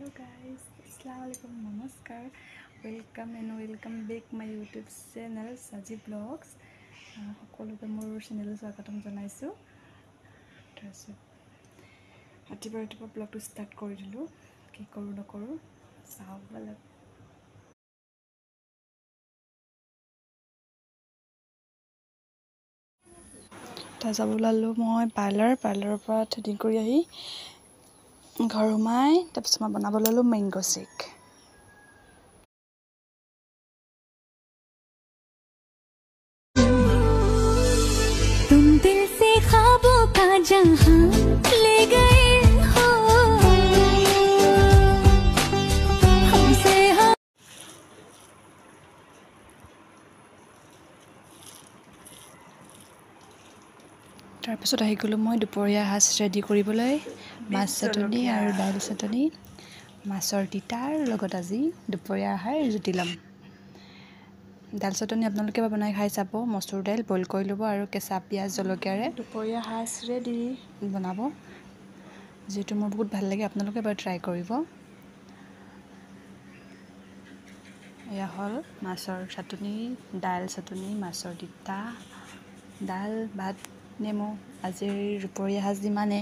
Hello guys, Assalamualaikum, Namaskar. Welcome back my YouTube channel Saji Vlogs. সকলোকে মোৰ চেনেললৈ স্বাগতম জনাইছোঁ। ৰাতিপুৱা ব্লগটো ষ্টাৰ্ট কৰি দিলোঁ। কি কৰোঁ নকৰোঁ চাওঁ ব'লা। যাব ওলালোঁ মই পাৰ্লাৰৰ পৰা থ্ৰেডিং কৰি আহি ঘৰ সোমাই তাৰপিছত মই বনাব ল'লোঁ মেংগো শ্বেক। जहाँ ले गए हो हमसे তাৰপিছত আহি গ'লোঁ মই দুপৰীয়া সাজ ৰেডি কৰিবলৈ। মাছ চাটনি আৰু দাইল চাটনি, মাছৰ তিতাৰ লগত আজি দুপৰীয়া আহাৰ জুতি ল'ম। দাইল চাটনি আপোনালোকে বনাই খাই চাব। মচুৰ দাইল বইল কৰি ল'ব আৰু কেঁচা পিঁয়াজ জলকীয়াৰে দুপৰীয়া সাজ ৰেডি বনাব। যিহেতু মোৰ বহুত ভাল লাগে, আপোনালোকে এবাৰ ট্ৰাই কৰিব। এয়া হ'ল মাছৰ চাটনি, দাইল চাটনি, মাছৰ তিতা, দাইল ভাত নেমু। আজিৰ দুপৰীয়া সাজ যিমানে